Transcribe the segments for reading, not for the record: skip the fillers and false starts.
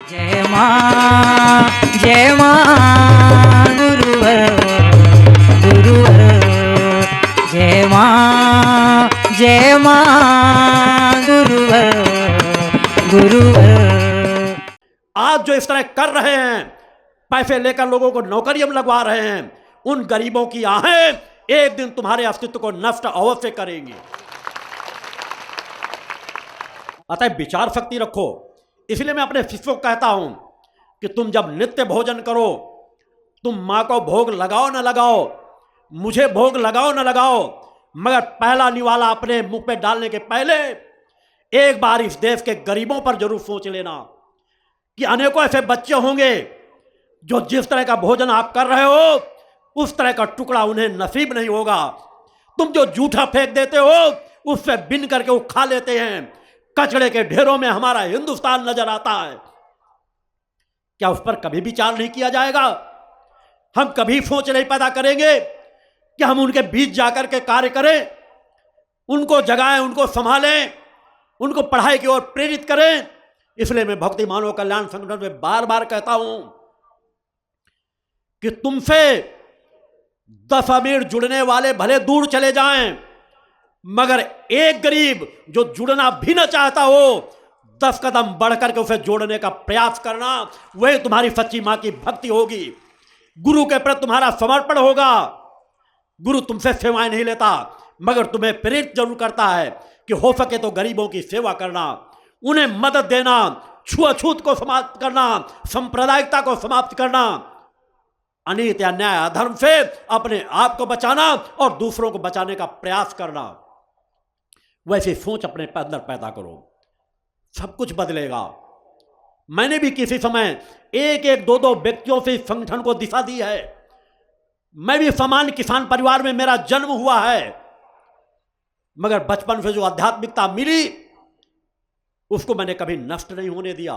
जय मां गुरुवर गुरुवर जय मां गुरुवर गुरुवर। आज जो इस तरह कर रहे हैं, पैसे लेकर लोगों को नौकरियों में लगवा रहे हैं, उन गरीबों की आहें एक दिन तुम्हारे अस्तित्व को नष्ट अवश्य करेंगी। अतः विचार शक्ति रखो। इसलिए मैं अपने शिष्यों को कहता हूं कि तुम जब नित्य भोजन करो, तुम मां को भोग लगाओ ना लगाओ, मुझे भोग लगाओ ना लगाओ, मगर पहला निवाला अपने मुंह पे डालने के पहले एक बार इस देश के गरीबों पर जरूर सोच लेना कि अनेकों ऐसे बच्चे होंगे जो जिस तरह का भोजन आप कर रहे हो उस तरह का टुकड़ा उन्हें नसीब नहीं होगा। तुम जो जूठा फेंक देते हो उससे बिन करके वो खा लेते हैं। कचड़े के ढेरों में हमारा हिंदुस्तान नजर आता है। क्या उस पर कभी विचार नहीं किया जाएगा? हम कभी सोच नहीं पैदा करेंगे कि हम उनके बीच जाकर के कार्य करें, उनको जगाएं, उनको संभालें, उनको पढ़ाई की ओर प्रेरित करें। इसलिए मैं भक्ति मानव कल्याण संगठन में बार बार कहता हूं कि तुमसे 10 अमीर जुड़ने वाले भले दूर चले जाएं, मगर एक गरीब जो जुड़ना भी न चाहता हो 10 कदम बढ़कर के उसे जोड़ने का प्रयास करना, वही तुम्हारी सच्ची मां की भक्ति होगी। गुरु के प्रति तुम्हारा समर्पण होगा। गुरु तुमसे सेवाएं नहीं लेता, मगर तुम्हें प्रेरित जरूर करता है कि हो सके तो गरीबों की सेवा करना, उन्हें मदद देना, छुआछूत को समाप्त करना, सांप्रदायिकता को समाप्त करना, अनीति अन्याय अधर्म से अपने आप को बचाना और दूसरों को बचाने का प्रयास करना। वैसी सोच अपने अंदर पैदा करो, सब कुछ बदलेगा। मैंने भी किसी समय एक एक दो दो व्यक्तियों से संगठन को दिशा दी है। मैं भी सामान्य किसान परिवार में मेरा जन्म हुआ है, मगर बचपन से जो आध्यात्मिकता मिली उसको मैंने कभी नष्ट नहीं होने दिया।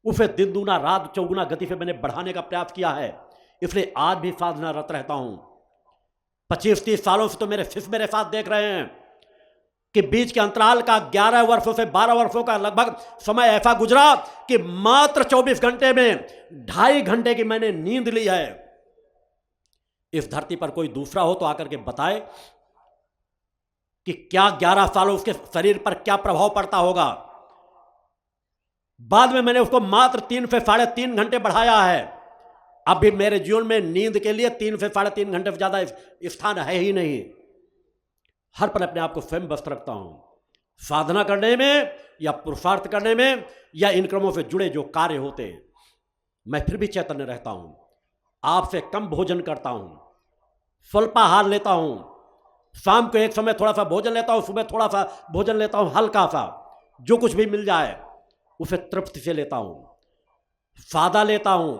उसे दिन दूना रात चौगुना गति से मैंने बढ़ाने का प्रयास किया है। इसलिए आज भी साधनारत रहता हूं। 25-30 सालों से तो मेरे शिष्य मेरे साथ देख रहे हैं कि बीच के अंतराल का 11 वर्षों से 12 वर्षों का लगभग समय ऐसा गुजरा कि मात्र 24 घंटे में 2.5 घंटे की मैंने नींद ली है। इस धरती पर कोई दूसरा हो तो आकर के बताए कि क्या 11 सालों उसके शरीर पर क्या प्रभाव पड़ता होगा। बाद में मैंने उसको मात्र 3 से 3.5 घंटे बढ़ाया है। अब भी मेरे जीवन में नींद के लिए 3 से 3.5 घंटे से ज्यादा स्थान है ही नहीं। हर पल अपने आप को स्वयं व्यस्त रखता हूं, साधना करने में या पुरुषार्थ करने में या इन क्रमों से जुड़े जो कार्य होते हैं। मैं फिर भी चैतन्य रहता हूं, आपसे कम भोजन करता हूं, स्वल्पाहार लेता हूं, शाम को एक समय थोड़ा सा भोजन लेता हूं, सुबह थोड़ा सा भोजन लेता हूं, हल्का सा, जो कुछ भी मिल जाए उसे तृप्ति से लेता हूं, सादा लेता हूं,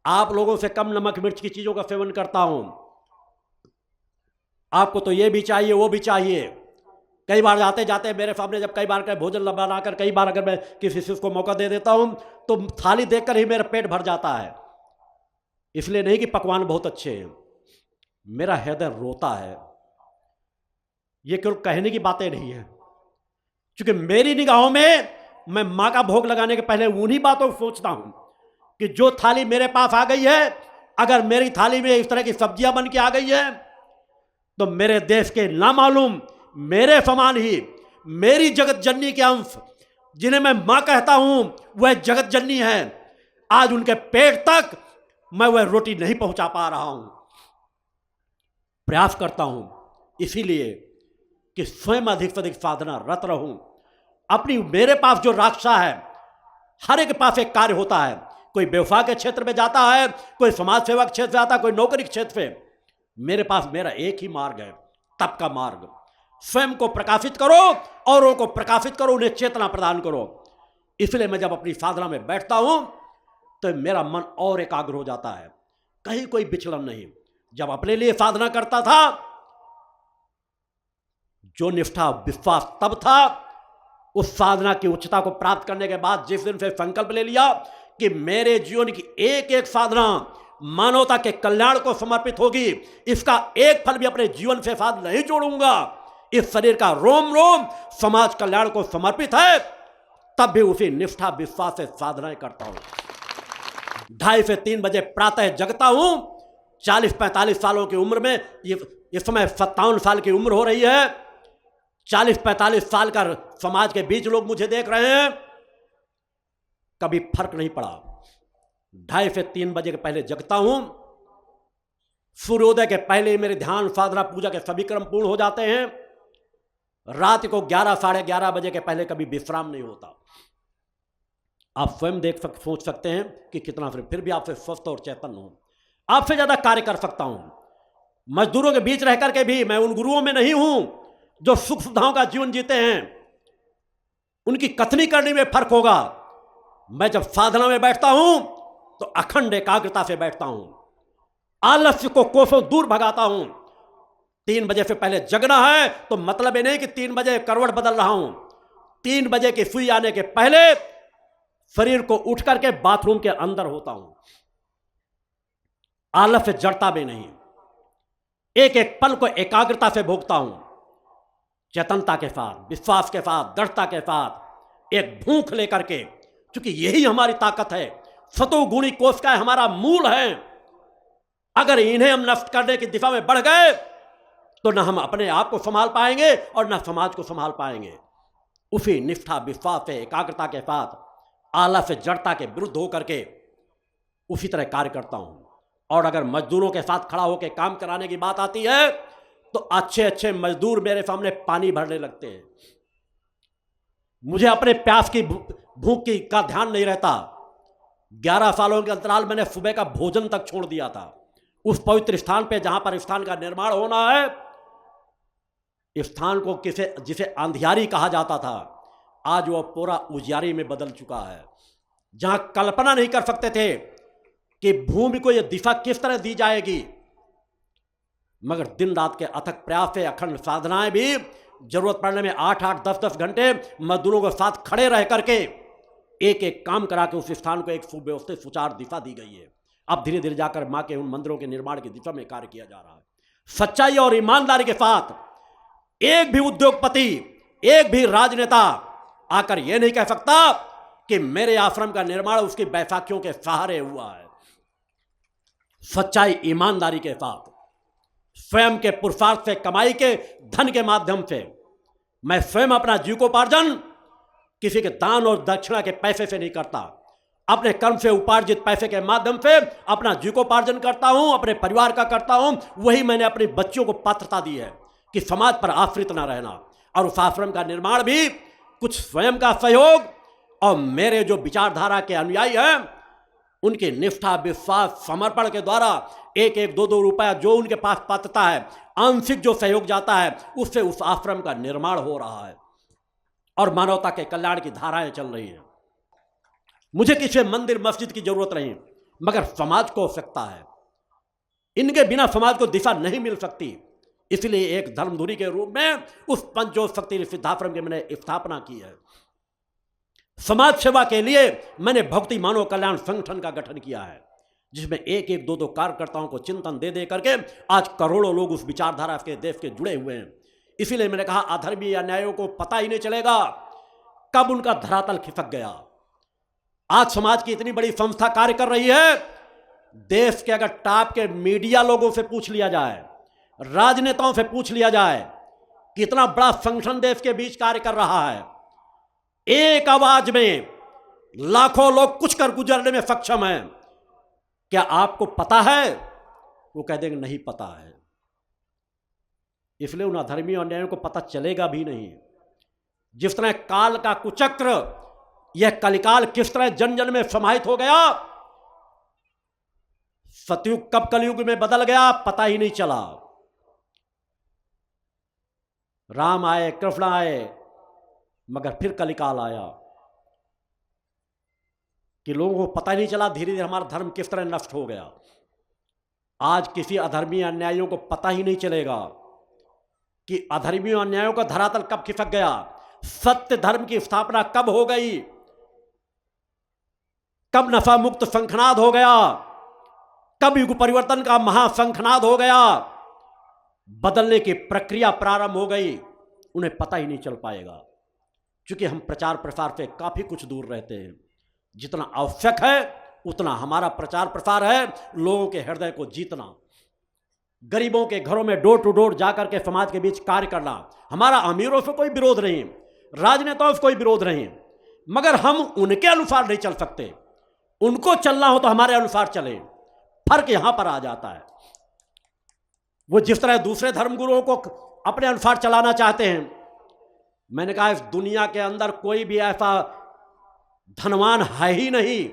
आप लोगों से कम नमक मिर्च की चीजों का सेवन करता हूं। आपको तो ये भी चाहिए वो भी चाहिए। कई बार जाते जाते मेरे सामने जब कई बार भोजन बनाकर कई बार अगर मैं किसी शिष्य को मौका दे देता हूं तो थाली देखकर ही मेरा पेट भर जाता है। इसलिए नहीं कि पकवान बहुत अच्छे हैं, मेरा हृदय रोता है। ये केवल कहने की बातें नहीं है, क्योंकि मेरी निगाहों में मैं मां का भोग लगाने के पहले उन्हीं बातों को सोचता हूं कि जो थाली मेरे पास आ गई है, अगर मेरी थाली में इस तरह की सब्जियां बन के आ गई है तो मेरे देश के नामालूम मेरे समान ही मेरी जगत जननी के अंश जिन्हें मैं मां कहता हूं वह जगत जननी है, आज उनके पेट तक मैं वह रोटी नहीं पहुंचा पा रहा हूं। प्रयास करता हूं इसीलिए कि स्वयं अधिक से अधिक साधना रत रहूं। अपनी मेरे पास जो राक्षा है, हर एक के पास एक कार्य होता है। कोई व्यवसाय के क्षेत्र में जाता है, कोई समाज सेवा के क्षेत्र में जाता है, कोई नौकरी के क्षेत्र में। मेरे पास मेरा एक ही मार्ग है, तप का मार्ग। स्वयं को प्रकाशित करो, औरों को प्रकाशित करो, उन्हें चेतना प्रदान करो। इसलिए मैं जब अपनी साधना में बैठता हूं तो मेरा मन और एकाग्र हो जाता है, कहीं कोई विचलन नहीं। जब अपने लिए साधना करता था, जो निष्ठा विश्वास तब था, उस साधना की उच्चता को प्राप्त करने के बाद जिस दिन से संकल्प ले लिया कि मेरे जीवन की एक एक साधना मानवता के कल्याण को समर्पित होगी, इसका एक फल भी अपने जीवन से साथ नहीं जोड़ूंगा, इस शरीर का रोम रोम समाज कल्याण को समर्पित है, तब भी उसी निष्ठा विश्वास से साधनाएं करता हूं। 2:30 से 3 बजे प्रातः जगता हूं। 40-45 सालों की उम्र में, इस समय 57 साल की उम्र हो रही है। 40-45 साल का समाज के बीच लोग मुझे देख रहे हैं, कभी फर्क नहीं पड़ा। 2:30 से 3 बजे के पहले जगता हूं। सूर्योदय के पहले मेरे ध्यान साधना पूजा के सभी क्रम पूर्ण हो जाते हैं। रात को 11-11:30 बजे के पहले कभी विश्राम नहीं होता। आप स्वयं सोच सकते हैं कि कितना, फिर भी आपसे स्वस्थ और चैतन्य हूं, आपसे ज्यादा कार्य कर सकता हूं। मजदूरों के बीच रह करके भी मैं उन गुरुओं में नहीं हूं जो सुख सुविधाओं का जीवन जीते हैं। उनकी कथनी करने में फर्क होगा। मैं जब साधना में बैठता हूं तो अखंड एकाग्रता से बैठता हूं, आलस्य को कोसों दूर भगाता हूं। 3 बजे से पहले जगना है तो मतलब ये नहीं कि 3 बजे करवट बदल रहा हूं। 3 बजे की सुई आने के पहले शरीर को उठ करके बाथरूम के अंदर होता हूं। आलस्य जड़ता भी नहीं, एक एक पल को एकाग्रता से भोगता हूं, चेतनता के साथ, विश्वास के साथ, दृढ़ता के साथ, एक भूख लेकर के, क्योंकि यही हमारी ताकत है। सतोगुणी कोष का हमारा मूल है। अगर इन्हें हम नष्ट करने की दिशा में बढ़ गए तो न हम अपने आप को संभाल पाएंगे और न समाज को संभाल पाएंगे। उसी निष्ठा विश्वास से, एकाग्रता के साथ, आलस्य जड़ता के विरुद्ध होकर के उसी तरह कार्य करता हूं। और अगर मजदूरों के साथ खड़ा होकर काम कराने की बात आती है तो अच्छे अच्छे मजदूर मेरे सामने पानी भरने लगते हैं। मुझे अपने प्यास की भूख की का ध्यान नहीं रहता। 11 सालों के अंतराल मैंने सुबह का भोजन तक छोड़ दिया था। उस पवित्र स्थान पे जहां पर स्थान का निर्माण होना है, स्थान को जिसे अंधियारी कहा जाता था, आज वह पूरा उजियारी में बदल चुका है। जहां कल्पना नहीं कर सकते थे कि भूमि को यह दिशा किस तरह दी जाएगी, मगर दिन रात के अथक प्रयास से, अखंड साधनाएं भी, जरूरत पड़ने में 8-8, 10-10 घंटे मजदूरों के साथ खड़े रह करके एक एक काम करा के उस स्थान को एक सुव्यवस्थित सुचारू दिशा दी गई है। अब धीरे धीरे जाकर मां के उन मंदिरों के निर्माण की दिशा में कार्य किया जा रहा है। सच्चाई और ईमानदारी के साथ एक भी उद्योगपति, एक भी राजनेता आकर यह नहीं कह सकता कि मेरे आश्रम का निर्माण उसकी बैसाखियों के सहारे हुआ है। सच्चाई ईमानदारी के साथ, स्वयं के पुरुषार्थ से, कमाई के धन के माध्यम से, मैं स्वयं अपना जीविकोपार्जन किसी के दान और दक्षिणा के पैसे से नहीं करता। अपने कर्म से उपार्जित पैसे के माध्यम से अपना जीविकोपार्जन करता हूं, अपने परिवार का करता हूं। वही मैंने अपनी बच्चियों को पात्रता दी है कि समाज पर आश्रित न रहना। और उस आश्रम का निर्माण भी कुछ स्वयं का सहयोग और मेरे जो विचारधारा के अनुयायी हैं उनके निष्ठा, विश्वास, समर्पण के द्वारा 1-1, 2-2 रुपया जो उनके पास पात्रता है, आंशिक जो सहयोग जाता है, उससे उस आश्रम का निर्माण हो रहा है और मानवता के कल्याण की धाराएं चल रही हैं। मुझे किसी मंदिर मस्जिद की जरूरत नहीं, मगर समाज को आवश्यकता है। इनके बिना समाज को दिशा नहीं मिल सकती। इसलिए एक धर्मधुरी के रूप में उस पंचज्योत शक्ति सिद्धाश्रम की मैंने स्थापना की है। समाज सेवा के लिए मैंने भक्ति मानव कल्याण संगठन का गठन किया है, जिसमें 1-1, 2-2 कार्यकर्ताओं को चिंतन दे दे करके आज करोड़ों लोग उस विचारधारा के देश के जुड़े हुए हैं। इसीलिए मैंने कहा, अधर्मी अन्यायों को पता ही नहीं चलेगा कब उनका धरातल खिसक गया। आज समाज की इतनी बड़ी संस्था कार्य कर रही है। देश के अगर टॉप के मीडिया लोगों से पूछ लिया जाए, राजनेताओं से पूछ लिया जाए, कितना बड़ा संगठन देश के बीच कार्य कर रहा है। एक आवाज में लाखों लोग कुछ कर गुजरने में सक्षम हैं। क्या आपको पता है? वो कह देंगे नहीं पता है। इसलिए उन अधर्मी और अन्यायों को पता चलेगा भी नहीं। जिस तरह काल का कुचक्र, यह कलिकाल किस तरह जन जन में समाहित हो गया, सतयुग कब कलयुग में बदल गया पता ही नहीं चला। राम आए, कृष्ण आए, मगर फिर कलिकाल आया कि लोगों को पता ही नहीं चला। धीरे धीरे हमारा धर्म किस तरह नष्ट हो गया। आज किसी अधर्मी अन्यायियों को पता ही नहीं चलेगा कि अधर्मी अन्यायों का धरातल कब खिसक गया, सत्य धर्म की स्थापना कब हो गई, कब नशा मुक्त शंखनाद हो गया, कब युग परिवर्तन का महाशंखनाद हो गया, बदलने की प्रक्रिया प्रारंभ हो गई। उन्हें पता ही नहीं चल पाएगा। चूंकि हम प्रचार प्रसार से काफ़ी कुछ दूर रहते हैं, जितना आवश्यक है उतना हमारा प्रचार प्रसार है लोगों के हृदय को जीतना, गरीबों के घरों में डोर टू डोर जाकर के समाज के बीच कार्य करना। हमारा अमीरों से कोई विरोध नहीं, राजनेताओं से कोई विरोध नहीं, मगर हम उनके अनुसार नहीं चल सकते। उनको चलना हो तो हमारे अनुसार चले। फर्क यहां पर आ जाता है। वो जिस तरह दूसरे धर्मगुरुओं को अपने अनुसार चलाना चाहते हैं, मैंने कहा इस दुनिया के अंदर कोई भी ऐसा धनवान है ही नहीं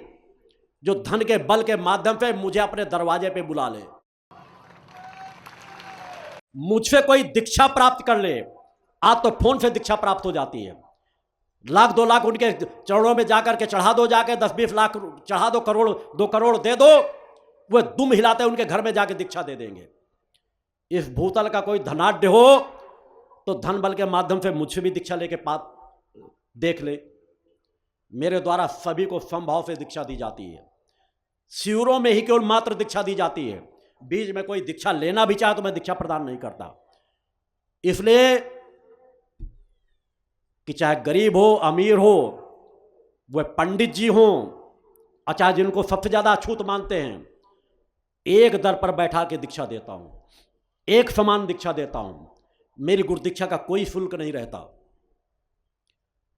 जो धन के बल के माध्यम से मुझे अपने दरवाजे पे बुला ले, मुझसे कोई दीक्षा प्राप्त कर ले। आज तो फोन से दीक्षा प्राप्त हो जाती है, 1 2 लाख उनके चरणों में जाकर के चढ़ा दो, जाके 10-20 लाख चढ़ा दो, करोड़ 2 करोड़ दे दो, वो दुम हिलाते उनके घर में जाके दीक्षा दे देंगे। इस भूतल का कोई धनाढ्य हो तो धन बल के माध्यम से मुझसे भी दीक्षा लेके पाप देख ले। मेरे द्वारा सभी को समभाव से दीक्षा दी जाती है, शिविरों में ही केवल मात्र दीक्षा दी जाती है। बीच में कोई दीक्षा लेना भी चाहे तो मैं दीक्षा प्रदान नहीं करता, इसलिए कि चाहे गरीब हो अमीर हो, वह पंडित जी हो, चाहे जिनको सबसे ज्यादा अछूत मानते हैं, एक दर पर बैठा के दीक्षा देता हूं, एक समान दीक्षा देता हूं। मेरी गुरु दीक्षा का कोई शुल्क नहीं रहता,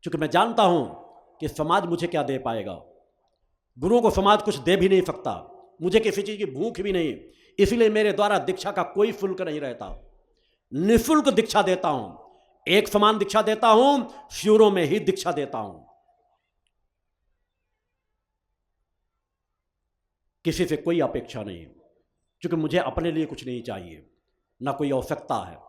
क्योंकि मैं जानता हूं कि समाज मुझे क्या दे पाएगा। गुरुओं को समाज कुछ दे भी नहीं सकता, मुझे किसी चीज की भूख भी नहीं, इसलिए मेरे द्वारा दीक्षा का कोई शुल्क नहीं रहता। निःशुल्क दीक्षा देता हूं, एक समान दीक्षा देता हूं, शिविरों में ही दीक्षा देता हूं। किसी से कोई अपेक्षा नहीं, क्योंकि मुझे अपने लिए कुछ नहीं चाहिए, ना कोई आवश्यकता है।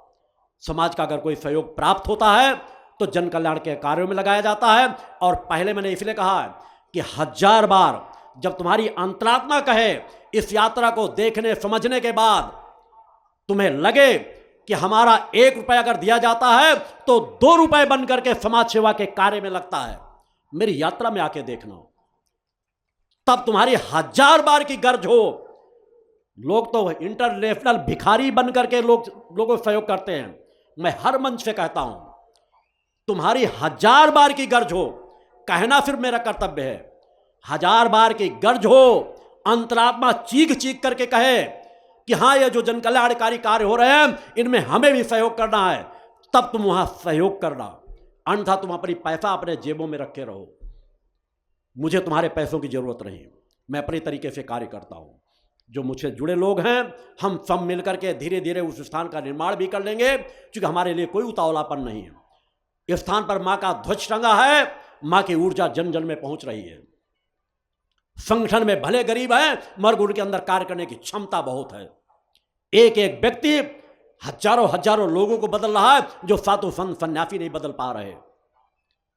समाज का अगर कोई सहयोग प्राप्त होता है तो जन कल्याण के कार्यों में लगाया जाता है। और पहले मैंने इसलिए कहा है कि 1000 बार जब तुम्हारी अंतरात्मा कहे, इस यात्रा को देखने समझने के बाद तुम्हें लगे कि हमारा 1 रुपया अगर दिया जाता है तो 2 रुपए बन करके समाज सेवा के कार्य में लगता है, मेरी यात्रा में आके देखना। तब तुम्हारी 1000 बार की गर्ज हो। लोग तो इंटरनेशनल भिखारी बन करके लोगों को सहयोग करते हैं। मैं हर मंच से कहता हूं, तुम्हारी 1000 बार की गर्ज हो, कहना सिर्फ मेरा कर्तव्य है। 1000 बार की गर्ज हो, अंतरात्मा चीख चीख करके कहे कि हाँ, ये जो जन कल्याणकारी कार्य हो रहे हैं इनमें हमें भी सहयोग करना है, तब तुम वहां सहयोग करना। अन्यथा तुम अपनी पैसा अपने जेबों में रखे रहो। मुझे तुम्हारे पैसों की जरूरत नहीं, मैं अपने तरीके से कार्य करता हूं। जो मुझसे जुड़े लोग हैं, हम सब मिलकर के धीरे धीरे उस स्थान का निर्माण भी कर लेंगे, क्योंकि हमारे लिए कोई उतावलापन नहीं है। इस स्थान पर मां का ध्वज टंगा है, मां की ऊर्जा जन जन में पहुंच रही है। संगठन में भले गरीब है, मगर उनके अंदर कार्य करने की क्षमता बहुत है। एक एक व्यक्ति हजारों हजारों लोगों को बदल रहा है, जो साधु संत सन्यासी नहीं बदल पा रहे।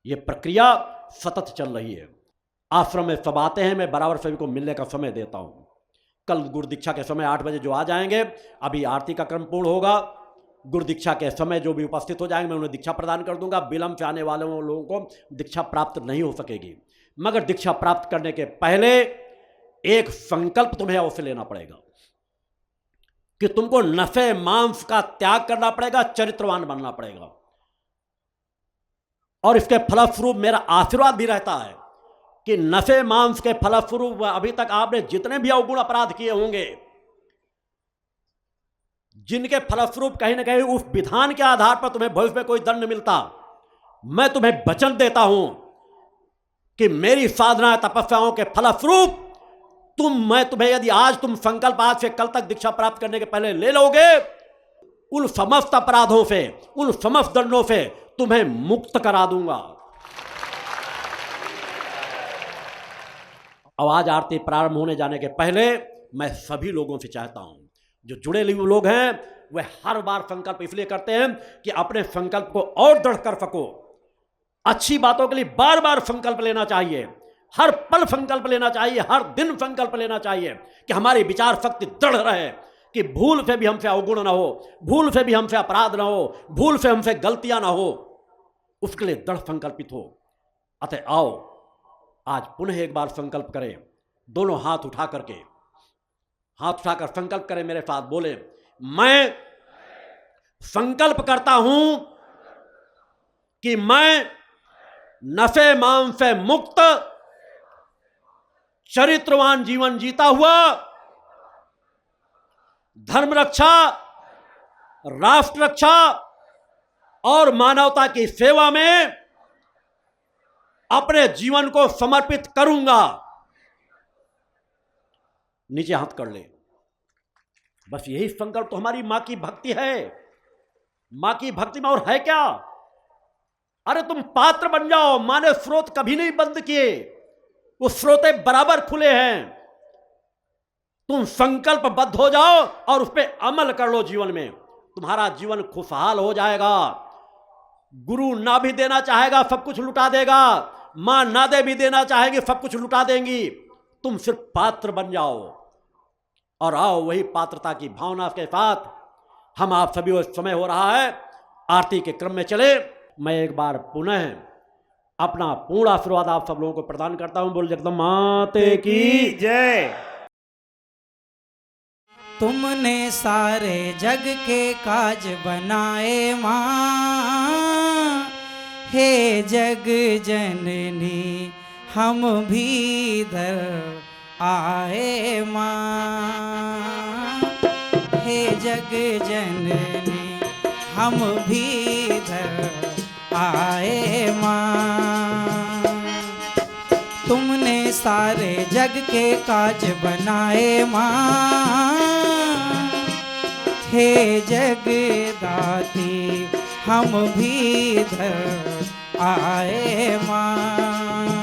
यह प्रक्रिया सतत चल रही है। आश्रम में सब आते हैं, मैं बराबर सभी को मिलने का समय देता हूं। कल गुरु दीक्षा के समय 8 बजे जो आ जाएंगे, अभी आरती का क्रम पूर्ण होगा। गुरु दीक्षा के समय जो भी उपस्थित हो जाएंगे मैं उन्हें दीक्षा प्रदान कर दूंगा। विलंब से आने वाले लोगों को दीक्षा प्राप्त नहीं हो सकेगी, मगर दीक्षा प्राप्त करने के पहले एक संकल्प तुम्हें अवश्य लेना पड़ेगा कि तुमको नफे मांस का त्याग करना पड़ेगा, चरित्रवान बनना पड़ेगा। और इसके फलस्वरूप मेरा आशीर्वाद भी रहता है कि नफे मांस के फलस्वरूप अभी तक आपने जितने भी अवगुण अपराध किए होंगे, जिनके फलस्वरूप कहीं ना कहीं उस विधान के आधार पर तुम्हें भविष्य में कोई दंड मिलता, मैं तुम्हें वचन देता हूं कि मेरी साधना तपस्याओं के फलस्वरूप मैं तुम्हें यदि आज तुम संकल्प आज से कल तक दीक्षा प्राप्त करने के पहले ले लोगे, उन समस्त अपराधों से, उन समस्त दंडों से तुम्हें मुक्त करा दूंगा। अब आज आरती प्रारंभ होने जाने के पहले मैं सभी लोगों से चाहता हूं, जो जुड़े हुए लोग हैं वे हर बार संकल्प इसलिए करते हैं कि अपने संकल्प को और दृढ़ कर सको। अच्छी बातों के लिए बार बार संकल्प लेना चाहिए, हर पल संकल्प लेना चाहिए, हर दिन संकल्प लेना चाहिए कि हमारी विचार शक्ति दृढ़ रहे, कि भूल से भी हमसे अवगुण ना हो, भूल से भी हमसे अपराध ना हो, भूल से हमसे गलतियां ना हो। उसके लिए दृढ़ संकल्पित हो। अतः आओ आज पुनः एक बार संकल्प करें, दोनों हाथ उठा करके, हाथ उठाकर संकल्प करें मेरे साथ, बोले मैं संकल्प करता हूं कि मैं नफे मांफे मुक्त चरित्रवान जीवन जीता हुआ धर्म रक्षा, राष्ट्र रक्षा और मानवता की सेवा में अपने जीवन को समर्पित करूंगा। नीचे हाथ कर ले। बस यही संकल्प तो हमारी मां की भक्ति है। मां की भक्ति में और है क्या? अरे तुम पात्र बन जाओ। मां ने स्रोत कभी नहीं बंद किए, वो स्रोते बराबर खुले हैं। तुम संकल्पबद्ध हो जाओ और उस पर अमल कर लो। जीवन में तुम्हारा जीवन खुशहाल हो जाएगा। गुरु ना भी देना चाहेगा सब कुछ लुटा देगा, मां ना दे भी देना चाहेगी सब कुछ लुटा देंगी। तुम सिर्फ पात्र बन जाओ और आओ वही पात्रता की भावना के साथ। हम आप सभी को समय हो रहा है आरती के क्रम में चले। मैं एक बार पुनः अपना पूर्ण आशीर्वाद आप सब लोगों को प्रदान करता हूं। बोल जगदम्बा माते की जय। तुमने सारे जग के काज बनाए माँ, हे जग जननी हम भी इधर आए माँ, हे जग जननी हम भी इधर आए माँ। तुमने सारे जग के काज बनाए माँ, हे जगदाती हम भी इधर आए माँ,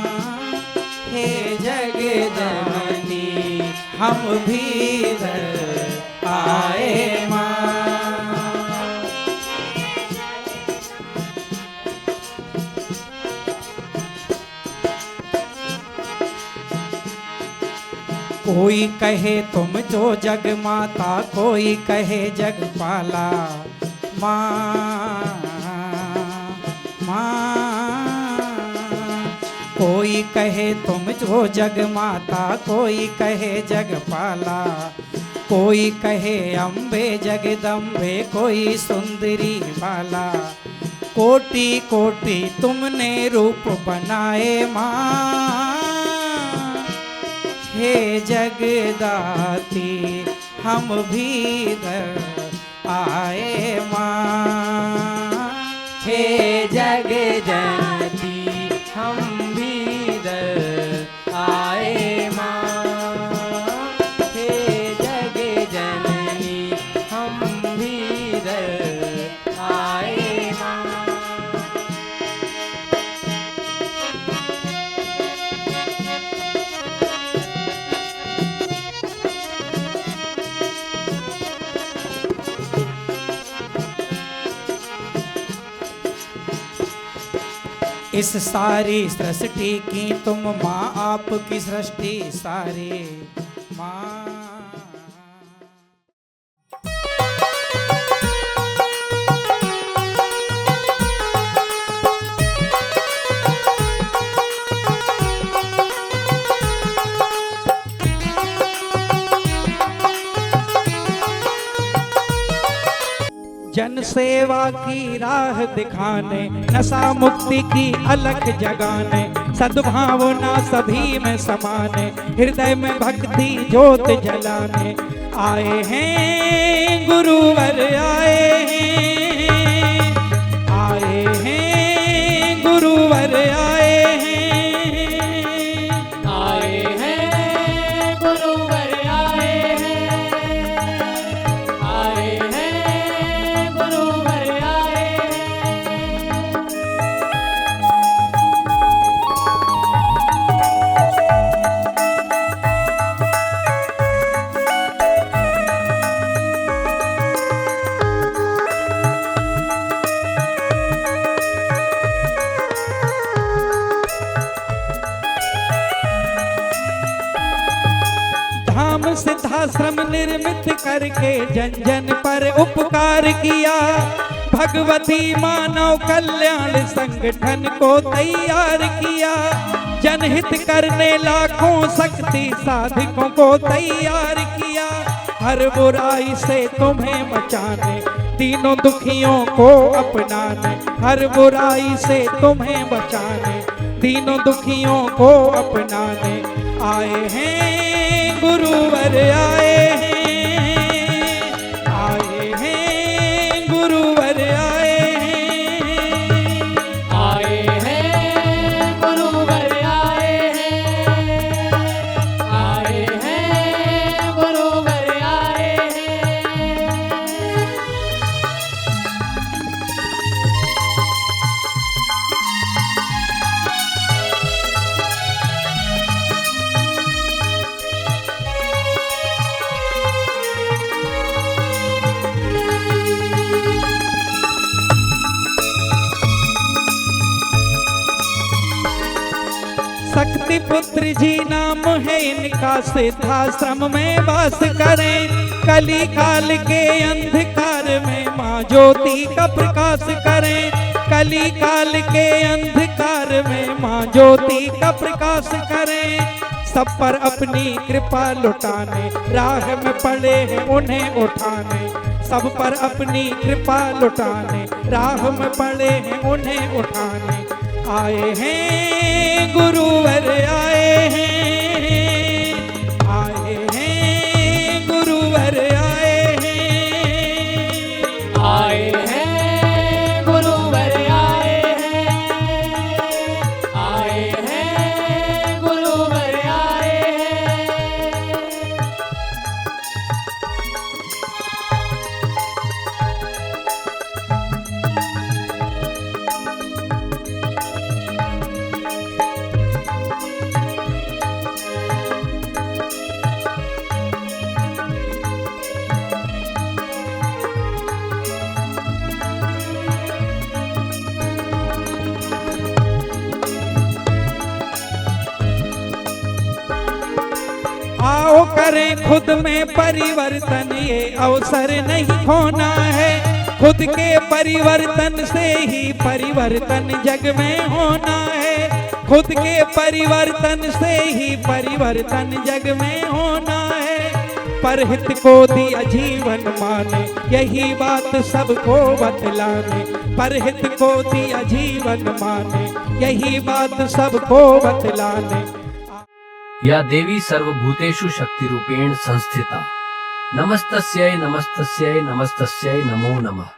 हे जगदानी हम भी इधर आए माँ। कोई कहे तुम जो जग माता, कोई कहे जग पाला माँ, कोई कहे तुम जो जग माता, कोई कहे जग पाला, कोई कहे अम्बे जगदम्बे, कोई सुंदरी बाला। कोटि कोटि तुमने रूप बनाए माँ, हे जगदाती हम भी इधर आए माँ, हे जगदाती हम भी इधर आए माँ, हे जगजननी हम भी इधर आए माँ। इस सारी सृष्टि की तुम माँ, आपकी सृष्टि सारी माँ। जन सेवा की राह दिखाने, नशा मुक्ति की अलख जगाने, सद्भावना सभी में समाने, हृदय में भक्ति ज्योत जलाने आए हैं गुरुवर आए हैं, आए हैं गुरुवर आए हैं, आए हैं गुरुवर आए हैं, आए हैं गुरुवर आए हैं। धाम सिद्धाश्रम निर्मित करके जन जन पर उपकार किया, भगवती मानव कल्याण संगठन को तैयार किया, जनहित करने लाखों शक्ति साधकों को तैयार किया, हर बुराई से तुम्हें बचाने, तीनों दुखियों को अपनाने, हर बुराई से तुम्हें बचाने, तीनों दुखियों को अपनाने आए हैं गुरुवर आए हैं गुरुवर आए हैं गुरुवर आए हैं गुरुवर आए हैं। शक्ति पुत्र जी नाम है इनका, सिद्धाश्रम में वास करें। कली काल के अंधकार में माँ ज्योति का प्रकाश करें। कली काल के अंधकार में माँ ज्योति का प्रकाश करें। सब पर अपनी कृपा लुटाने राह में पड़े हैं उन्हें उठाने। सब पर अपनी कृपा लुटाने राह में पड़े हैं उन्हें उठाने आए हैं गुरुवर आए हैं गुरुवर आए हैं गुरुवर आए हैं गुरुवर आए हैं। आओ करें खुद में परिवर्तन, ये अवसर नहीं खोना है। खुद के परिवर्तन से ही परिवर्तन जग में होना है। खुद के परिवर्तन से ही परिवर्तन जग में होना है। परहित को दिया जीवन माने, यही बात सबको बतलाने। परहित को दिया जीवन माने, यही बात सबको बतलाने। या देवी सर्वभूतेषु शक्तिरूपेण संस्थिता, नमस्तस्यै नमस्तस्यै नमस्तस्यै नमो नमः।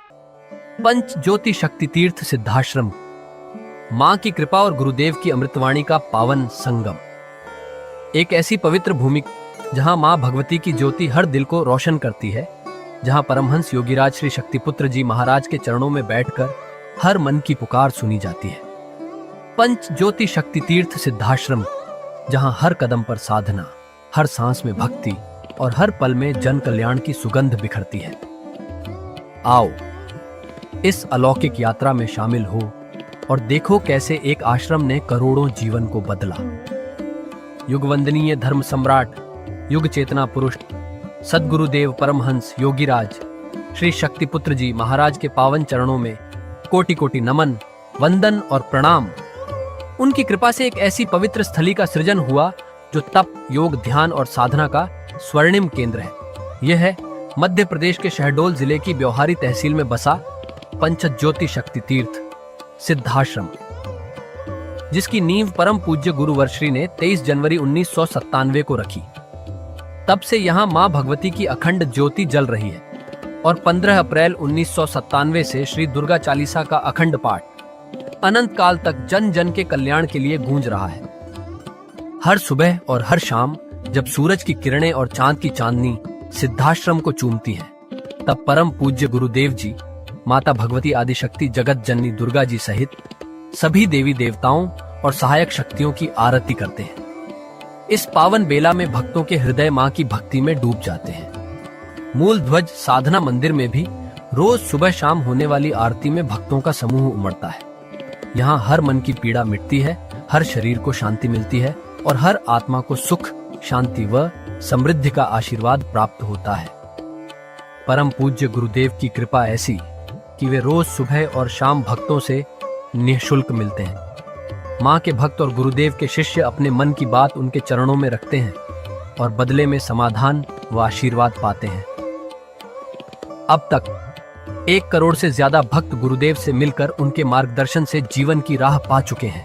पंच ज्योति शक्ति तीर्थ सिद्धाश्रम, मां की कृपा और गुरुदेव की अमृतवाणी का पावन संगम। एक ऐसी पवित्र भूमि जहां मां भगवती की ज्योति हर दिल को रोशन करती है, जहां परमहंस योगीराज श्री शक्तिपुत्र जी महाराज के चरणों में बैठकर हर मन की पुकार सुनी जाती है। पंच ज्योति शक्ति तीर्थ सिद्धाश्रम, जहां हर कदम पर साधना, हर सांस में भक्ति और हर पल में जन कल्याण की सुगंध बिखरती है। आओ इस अलौकिक यात्रा में शामिल हो और देखो कैसे एक आश्रम ने करोड़ों जीवन को बदला। युगवंदनीय धर्म सम्राट, युग चेतना पुरुष सद्गुरुदेव परमहंस योगीराज श्री शक्तिपुत्र जी महाराज के पावन चरणों में कोटि कोटि नमन, वंदन और प्रणाम। उनकी कृपा से एक ऐसी पवित्र स्थली का सृजन हुआ जो तप, योग, ध्यान और साधना का स्वर्णिम केंद्र है। यह है मध्य प्रदेश के शहडोल जिले की ब्योहारी तहसील में बसा पंचज्योति शक्ति तीर्थ सिद्धाश्रम, जिसकी नींव परम पूज्य गुरु वर्श्री ने 23 जनवरी 1997 को रखी। तब से यहाँ माँ भगवती की अखंड ज्योति जल रही है और 15 अप्रैल 1997 से श्री दुर्गा चालीसा का अखंड पाठ अनंत काल तक जन जन के कल्याण के लिए गूंज रहा है। हर सुबह और हर शाम जब सूरज की किरणें और चांद की चांदनी सिद्धाश्रम को चूमती है, तब परम पूज्य गुरुदेव जी माता भगवती आदिशक्ति जगत जननी दुर्गा जी सहित सभी देवी देवताओं और सहायक शक्तियों की आरती करते हैं। इस पावन बेला में भक्तों के हृदय मां की भक्ति में डूब जाते हैं। मूल ध्वज साधना मंदिर में भी रोज सुबह शाम होने वाली आरती में भक्तों का समूह उमड़ता है। यहाँ हर मन की पीड़ा मिटती है, हर शरीर को शांति मिलती है और हर आत्मा को सुख, शांति व समृद्धि का आशीर्वाद प्राप्त होता है। परम पूज्य गुरुदेव की कृपा ऐसी कि वे रोज सुबह और शाम भक्तों से निःशुल्क मिलते हैं। माँ के भक्त और गुरुदेव के शिष्य अपने मन की बात उनके चरणों में रखते हैं और बदले में समाधान व आशीर्वाद पाते हैं। अब तक 1 करोड़ से ज्यादा भक्त गुरुदेव से मिलकर उनके मार्गदर्शन से जीवन की राह पा चुके हैं।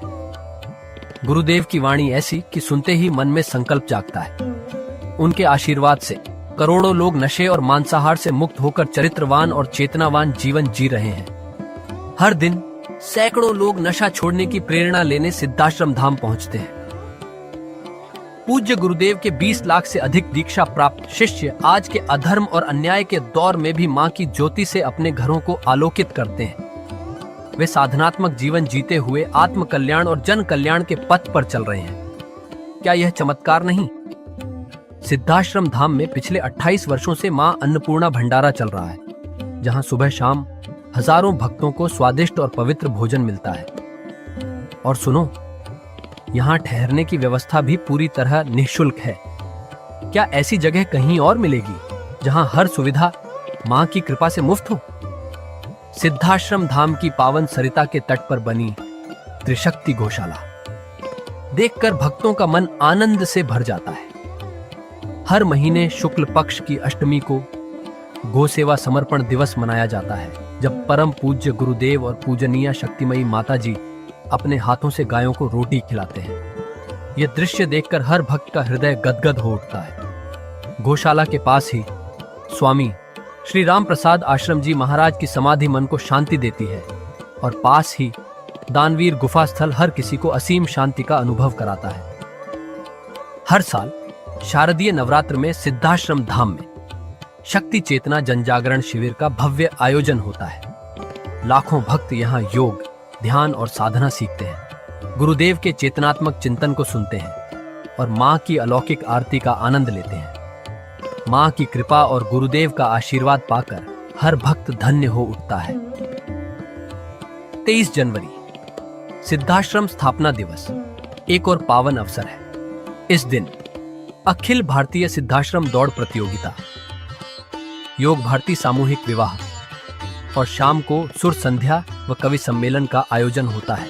गुरुदेव की वाणी ऐसी कि सुनते ही मन में संकल्प जागता है। उनके आशीर्वाद से करोड़ों लोग नशे और मांसाहार से मुक्त होकर चरित्रवान और चेतनावान जीवन जी रहे हैं। हर दिन सैकड़ों लोग नशा छोड़ने की प्रेरणा लेने सिद्धाश्रम धाम पहुंचते हैं। पूज्य गुरुदेव के 20 लाख से अधिक दीक्षा प्राप्त शिष्य आज के अधर्म और अन्याय के दौर में भी मां की ज्योति से अपने घरों को आलोकित करते हैं। वे साधनात्मक जीवन जीते हुए आत्म कल्याण और जन कल्याण के पथ पर चल रहे हैं। क्या यह चमत्कार नहीं? सिद्धाश्रम धाम में पिछले 28 वर्षों से मां अन्नपूर्णा भंडारा चल रहा है, जहां सुबह शाम हजारों भक्तों को स्वादिष्ट और पवित्र भोजन मिलता है। और सुनो, यहाँ ठहरने की व्यवस्था भी पूरी तरह निःशुल्क है। क्या ऐसी जगह कहीं और मिलेगी जहां हर सुविधा मां की कृपा से मुफ्त हो? सिद्धाश्रम धाम की पावन सरिता के तट पर बनी त्रिशक्ति गौशाला देखकर भक्तों का मन आनंद से भर जाता है। हर महीने शुक्ल पक्ष की अष्टमी को गौ सेवा समर्पण दिवस मनाया जाता है, जब परम पूज्य गुरुदेव और पूजनीय शक्तिमयी माता जी अपने हाथों से गायों को रोटी खिलाते हैं। यह दृश्य देखकर हर भक्त का हृदय गदगद हो उठता है। गौशाला के पास ही स्वामी श्री राम प्रसाद आश्रम जी महाराज की समाधि मन को शांति देती है, और पास ही दानवीर गुफा स्थल हर किसी को असीम शांति का अनुभव कराता है। हर साल शारदीय नवरात्र में सिद्धाश्रम धाम में शक्ति चेतना जनजागरण शिविर का भव्य आयोजन होता है। लाखों भक्त यहाँ योग, ध्यान और साधना सीखते हैं, गुरुदेव के चेतनात्मक चिंतन को सुनते हैं और मां की अलौकिक आरती का आनंद लेते हैं। मां की कृपा और गुरुदेव का आशीर्वाद पाकर हर भक्त धन्य हो उठता है। 23 जनवरी सिद्धाश्रम स्थापना दिवस एक और पावन अवसर है। इस दिन अखिल भारतीय सिद्धाश्रम दौड़ प्रतियोगिता, योग भारती सामूहिक विवाह और शाम को सुर संध्या व कवि सम्मेलन का आयोजन होता है।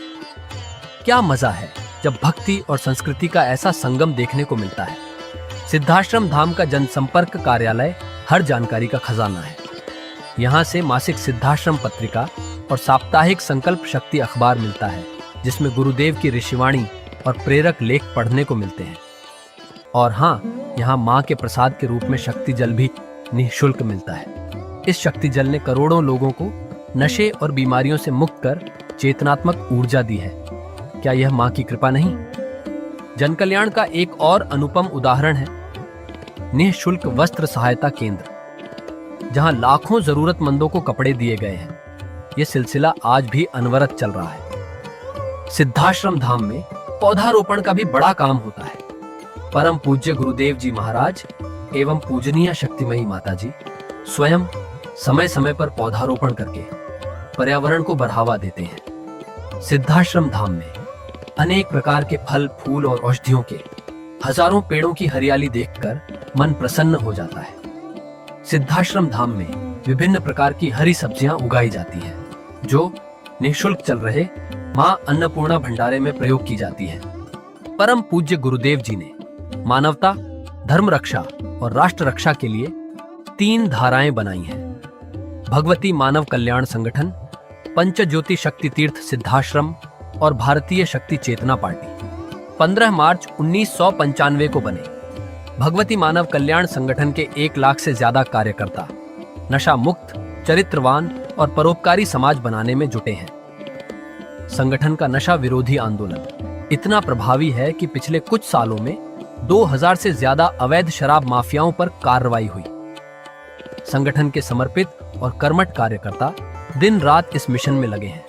क्या मजा है जब भक्ति और संस्कृति का ऐसा संगम देखने को मिलता है। सिद्धाश्रम धाम का जनसंपर्क कार्यालय हर जानकारी का खजाना है। यहाँ से मासिक सिद्धाश्रम पत्रिका और साप्ताहिक संकल्प शक्ति अखबार मिलता है, जिसमें गुरुदेव की ऋषिवाणी और प्रेरक लेख पढ़ने को मिलते हैं। और हाँ, यहाँ माँ के प्रसाद के रूप में शक्ति जल भी निःशुल्क मिलता है। इस शक्ति जल ने करोड़ों लोगों को नशे और बीमारियों से मुक्त कर चेतनात्मक ऊर्जा दी है। क्या यह माँ की कृपा नहीं? जन कल्याण का एक और अनुपम उदाहरण है निःशुल्क वस्त्र सहायता केंद्र, जहां लाखों जरूरतमंदों को कपड़े दिए गए हैं। यह सिलसिला आज भी अनवरत चल रहा है। सिद्धाश्रम धाम में पौधारोपण का भी बड़ा काम होता है। परम पूज्य गुरुदेव जी महाराज एवं पूजनीय शक्तिमयी माता जी स्वयं समय समय पर पौधारोपण करके पर्यावरण को बढ़ावा देते हैं। सिद्धाश्रम धाम में अनेक प्रकार के फल, फूल और औषधियों के हजारों पेड़ों की हरियाली देखकर मन प्रसन्न हो जाता है। सिद्धाश्रम धाम में विभिन्न प्रकार की हरी सब्जियां उगाई जाती हैं, जो निःशुल्क चल रहे मां अन्नपूर्णा भंडारे में प्रयोग की जाती है। परम पूज्य गुरुदेव जी ने मानवता, धर्म रक्षा और राष्ट्र रक्षा के लिए 3 धाराएं बनाई हैं। भगवती मानव कल्याण संगठन, पंचज्योति शक्ति तीर्थ सिद्धाश्रम और भारतीय शक्ति चेतना पार्टी 15 मार्च 1995 को बने। भगवती मानव कल्याण संगठन के 1 लाख से ज्यादा कार्यकर्ता नशा मुक्त, चरित्रवान और परोपकारी समाज बनाने में जुटे हैं। संगठन का नशा विरोधी आंदोलन इतना प्रभावी है कि पिछले कुछ सालों में 2000 से ज्यादा अवैध शराब माफियाओं पर कार्रवाई हुई। संगठन के समर्पित और कर्मठ कार्यकर्ता दिन रात इस मिशन में लगे हैं।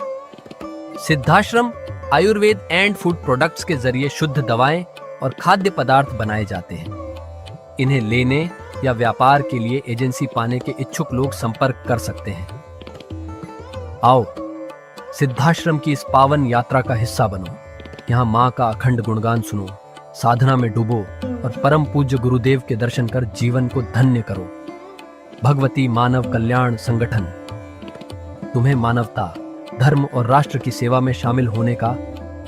Siddhashram Ayurveda and food products के जरिए शुद्ध दवाएं और खाद्य पदार्थ बनाए जाते हैं। इन्हें लेने या व्यापार के लिए एजेंसी पाने के इच्छुक लोग संपर्क कर सकते हैं। आओ सिद्धाश्रम की इस पावन यात्रा का हिस्सा बनो। यहाँ माँ का अखंड गुणगान सुनो, साधना में डूबो और परम पूज्य गुरुदेव के दर्शन कर जीवन को धन्य करो। भगवती मानव कल्याण संगठन तुम्हें मानवता, धर्म और राष्ट्र की सेवा में शामिल होने का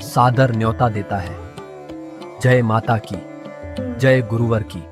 सादर न्योता देता है। जय माता की, जय गुरुवर की।